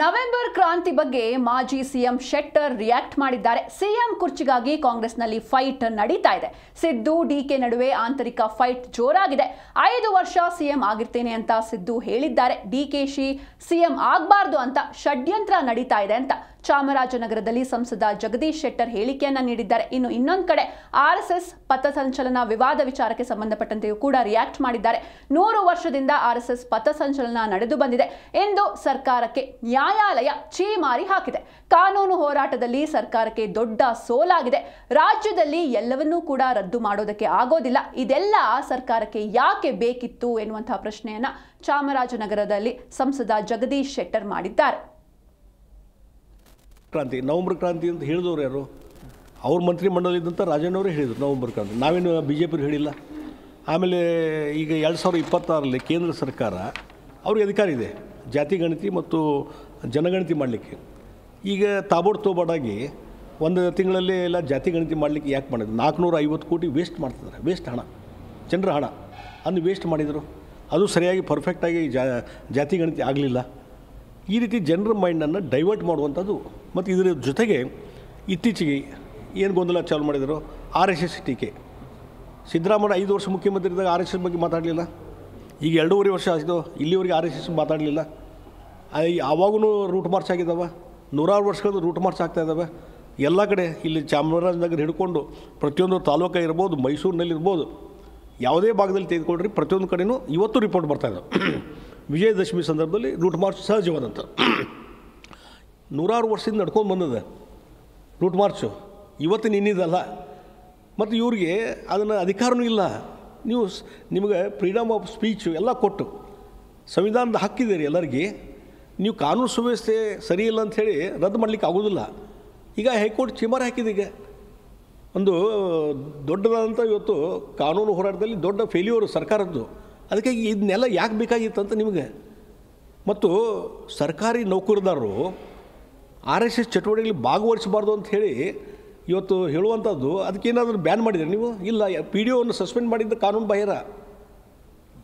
November ಕ್ರಾಂತಿ ಬಗ್ಗೆ ಮಾಜಿ ಸಿಎಂ ಶೆಟ್ಟರ್ ರಿಯಾಕ್ಟ್ ಮಾಡಿದ್ದಾರೆ. ಸಿಎಂ ಕುರ್ಚಿಗಾಗಿ ಕಾಂಗ್ರೆಸ್ನಲ್ಲಿ ಫೈಟ್ ನಡೀತಾ ಇದೆ. ಸಿದ್ದು ಡಿಕೆ ನಡುವೆ ಆಂತರಿಕ ಫೈಟ್ ಜೋರಾಗಿದೆ. 5 ವರ್ಷ ಸಿಎಂ ಆಗಿರ್ತೇನೆ ಅಂತ ಸಿದ್ದು ಹೇಳಿದ್ದಾರೆ. ಡಿಕೆಶಿ ಸಿಎಂ ಆಗಬಾರ್ದು ಅಂತ ಷಡ್ಯಂತ್ರ ನಡೀತಾ ಇದೆ ಅಂತ ಚಾಮರಾಜನಗರದಲ್ಲಿ ಸಂಸದ ಜಗದೀಶ್ ಶೆಟ್ಟರ್ ಹೇಳಿಕೆಯನ್ನ ನೀಡಿದ್ದಾರೆ. ಇನ್ನೊಂದು ಕಡೆ ಆರ್ಎಸ್ಎಸ್ ಪಥಸಂಚಲನ ವಿವಾದ ವಿಚಾರಕ್ಕೆ ಸಂಬಂಧಪಟ್ಟಂತೆಯೂ ಕೂಡ ರಿಯಾಕ್ಟ್ ಮಾಡಿದ್ದಾರೆ. 100 ವರ್ಷದಿಂದ ಆರ್ಎಸ್ಎಸ್ ಪಥಸಂಚಲನ ನಡೆದು ಬಂದಿದೆ. ಇಂದು ಸರ್ಕಾರಕ್ಕೆ ನ್ಯಾಯಾಲಯ ಛೀಮಾರಿ ಹಾಕಿದೆ. ಕಾನೂನು ಹೋರಾಟದಲ್ಲಿ ಸರ್ಕಾರಕ್ಕೆ ದೊಡ್ಡ ಸೋಲಾಗಿದೆ. ರಾಜ್ಯದಲ್ಲಿ ಎಲ್ಲವನ್ನೂ ಕೂಡ ರದ್ದು ಮಾಡೋದಕ್ಕೆ ಆಗೋದಿಲ್ಲ. ಇದೆಲ್ಲ ಸರ್ಕಾರಕ್ಕೆ ಯಾಕೆ ಬೇಕಿತ್ತು ಎನ್ನುವಂತಹ ಪ್ರಶ್ನೆಯನ್ನ ಚಾಮರಾಜನಗರದಲ್ಲಿ ಸಂಸದ ಜಗದೀಶ್ ಶೆಟ್ಟರ್ ಮಾಡಿದ್ದಾರೆ. ಕ್ರಾಂತಿ ನವಂಬರ್ ಕ್ರಾಂತಿ ಅಂತ ಹೇಳಿದವರು ಯಾರು? ಅವ್ರ ಮಂತ್ರಿಮಂಡಲದಂತ ರಾಜಣ್ಣವರೇ ಹೇಳಿದರು ನವಂಬರ್ ಕ್ರಾಂತಿ. ನಾವೇನು BJP ಹೇಳಿಲ್ಲ. ಆಮೇಲೆ ಈಗ 2026ರಲ್ಲಿ ಕೇಂದ್ರ ಸರ್ಕಾರ ಅವ್ರಿಗೆ ಅಧಿಕಾರ ಇದೆ ಜಾತಿ ಗಣತಿ ಮತ್ತು ಜನಗಣತಿ ಮಾಡಲಿಕ್ಕೆ. ಈಗ ತಾಬೋಡ್ತೋಬಾಡಾಗಿ ಒಂದು ತಿಂಗಳಲ್ಲಿ ಎಲ್ಲ ಜಾತಿ ಗಣತಿ ಮಾಡಲಿಕ್ಕೆ ಯಾಕೆ ಮಾಡಿದ್ರು? 450 ಕೋಟಿ ವೇಸ್ಟ್ ಮಾಡ್ತಿದ್ದಾರೆ. ವೇಸ್ಟ್ ಹಣ, ಜನರ ಹಣ ಅದನ್ನು ವೇಸ್ಟ್ ಮಾಡಿದರು. ಅದು ಸರಿಯಾಗಿ ಪರ್ಫೆಕ್ಟಾಗಿ ಜಾತಿ ಗಣತಿ ಆಗಲಿಲ್ಲ. ಈ ರೀತಿ ಜನರ ಮೈಂಡನ್ನು ಡೈವರ್ಟ್ ಮಾಡುವಂಥದ್ದು. ಮತ್ತು ಇದರ ಜೊತೆಗೆ ಇತ್ತೀಚೆಗೆ ಏನು ಗೊಂದಲ ಚಾಲು ಮಾಡಿದರು? RSS ಟೀಕೆ. ಸಿದ್ದರಾಮಯ್ಯ 5 ವರ್ಷ ಮುಖ್ಯಮಂತ್ರಿ ಇದ್ದಾಗ RSS ಬಗ್ಗೆ ಮಾತಾಡಲಿಲ್ಲ. ಈಗ 2.5 ವರ್ಷ ಆಯಿತು, ಇಲ್ಲಿವರೆಗೆ RSS ಮಾತಾಡಲಿಲ್ಲ. ಆವಾಗೂ ರೂಟ್ ಮಾರ್ಚ್ ಆಗಿದ್ದಾವೆ. 100 ವರ್ಷಗಳು ರೂಟ್ ಮಾರ್ಚ್ ಆಗ್ತಾಯಿದ್ದಾವೆ ಎಲ್ಲ ಕಡೆ. ಇಲ್ಲಿ ಚಾಮರಾಜನಗರ ಹಿಡ್ಕೊಂಡು ಪ್ರತಿಯೊಂದು ತಾಲೂಕು ಇರ್ಬೋದು, ಮೈಸೂರಿನಲ್ಲಿರ್ಬೋದು, ಯಾವುದೇ ಭಾಗದಲ್ಲಿ ತೆಗೆದುಕೊಂಡ್ರಿ ಪ್ರತಿಯೊಂದು ಕಡೆಯೂ ಇವತ್ತು ರಿಪೋರ್ಟ್ ಬರ್ತಾಯಿದ್ದಾವೆ. ವಿಜಯದಶಮಿ ಸಂದರ್ಭದಲ್ಲಿ ರೂಟ್ ಮಾರ್ಚ್ ಸಹಜವಾದಂಥ 100 ವರ್ಷದಿಂದ ನಡ್ಕೊಂಡು ಬಂದಿದೆ ರೂಟ್ ಮಾರ್ಚು. ಇವತ್ತಿನ ಇನ್ನಿದಲ್ಲ. ಮತ್ತು ಇವ್ರಿಗೆ ಅದನ್ನು ಅಧಿಕಾರವೂ ಇಲ್ಲ. ನಿಮಗೆ ಫ್ರೀಡಮ್ ಆಫ್ ಸ್ಪೀಚು ಎಲ್ಲ ಕೊಟ್ಟು ಸಂವಿಧಾನದ ಹಕ್ಕಿದೆ ರೀ ಎಲ್ಲರಿಗೆ. ನೀವು ಕಾನೂನು ಸುವ್ಯವಸ್ಥೆ ಸರಿ ಇಲ್ಲ ಅಂಥೇಳಿ ರದ್ದು ಮಾಡಲಿಕ್ಕೆ ಆಗೋದಿಲ್ಲ. ಈಗ ಹೈಕೋರ್ಟ್ ಛೀಮಾರಿ ಹಾಕಿದೆ. ಈಗ ಒಂದು ದೊಡ್ಡದಾದಂಥ ಇವತ್ತು ಕಾನೂನು ಹೋರಾಟದಲ್ಲಿ ದೊಡ್ಡ ಫೇಲ್ಯೂರು ಸರ್ಕಾರದ್ದು. ಅದಕ್ಕಾಗಿ ಇದನ್ನೆಲ್ಲ ಯಾಕೆ ಬೇಕಾಗಿತ್ತು ಅಂತ ನಿಮಗೆ. ಮತ್ತು ಸರ್ಕಾರಿ ನೌಕರದಾರರು RSS ಚಟುವಟಿಕೆಯಲ್ಲಿ ಭಾಗವಹಿಸಬಾರ್ದು ಅಂತ ಹೇಳಿ ಇವತ್ತು ಹೇಳುವಂಥದ್ದು. ಅದಕ್ಕೇನಾದರೂ ಬ್ಯಾನ್ ಮಾಡಿದರೆ ನೀವು? ಇಲ್ಲ. PDOವನ್ನು ಸಸ್ಪೆಂಡ್ ಮಾಡಿದ್ದ ಕಾನೂನು ಬಾಹಿರ.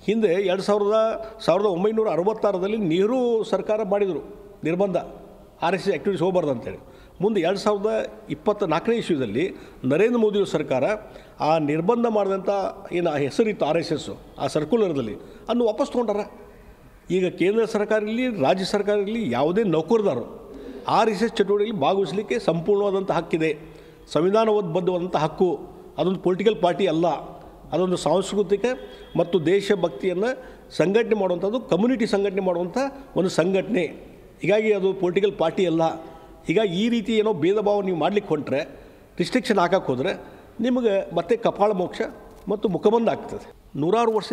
ಹಿಂದೆ 1966ರಲ್ಲಿ ನೆಹರು ಸರ್ಕಾರ ಮಾಡಿದರು ನಿರ್ಬಂಧ, RSS ಆ್ಯಕ್ಟಿವಿಟೀಸ್ ಹೋಗಬಾರ್ದು ಅಂತೇಳಿ. ಮುಂದೆ 2024ನೇ ಇಸ್ವಿಯಲ್ಲಿ ನರೇಂದ್ರ ಮೋದಿ ಸರ್ಕಾರ ಆ ನಿರ್ಬಂಧ ಮಾಡಿದಂಥ ಏನು ಹೆಸರಿತ್ತು RSS ಆ ಸರ್ಕ್ಯುಲರ್ದಲ್ಲಿ ಅದನ್ನು ವಾಪಸ್ ತೊಗೊಂಡಾರ. ಈಗ ಕೇಂದ್ರ ಸರ್ಕಾರ ಇರಲಿ ರಾಜ್ಯ ಸರ್ಕಾರ ಇರಲಿ ಯಾವುದೇ ನೌಕರದಾರರು RSS ಚಟುವಟಿಕೆಯಲ್ಲಿ ಭಾಗವಹಿಸಲಿಕ್ಕೆ ಸಂಪೂರ್ಣವಾದಂಥ ಹಕ್ಕಿದೆ. ಸಂವಿಧಾನಬದ್ಧವಾದಂಥ ಹಕ್ಕು. ಅದೊಂದು ಪೊಲಿಟಿಕಲ್ ಪಾರ್ಟಿ ಅಲ್ಲ. ಅದೊಂದು ಸಾಂಸ್ಕೃತಿಕ ಮತ್ತು ದೇಶಭಕ್ತಿಯನ್ನು ಸಂಘಟನೆ ಮಾಡುವಂಥದ್ದು, ಕಮ್ಯುನಿಟಿ ಸಂಘಟನೆ ಮಾಡುವಂಥ ಒಂದು ಸಂಘಟನೆ. ಹೀಗಾಗಿ ಅದು ಪೊಲಿಟಿಕಲ್ ಪಾರ್ಟಿ ಅಲ್ಲ. ಹೀಗಾಗಿ ಈ ರೀತಿ ಏನೋ ಭೇದ ಭಾವ ನೀವು ಮಾಡಲಿಕ್ಕೆ ಹೊಂಟ್ರೆ, ರಿಸ್ಟ್ರಿಕ್ಷನ್ ಹಾಕಕ್ಕೆ ಹೋದರೆ ನಿಮಗೆ ಮತ್ತೆ ಕಪಾಳ ಮೋಕ್ಷ ಮತ್ತು ಮುಖಬಂಧ ಆಗ್ತದೆ. 100 ವರ್ಷ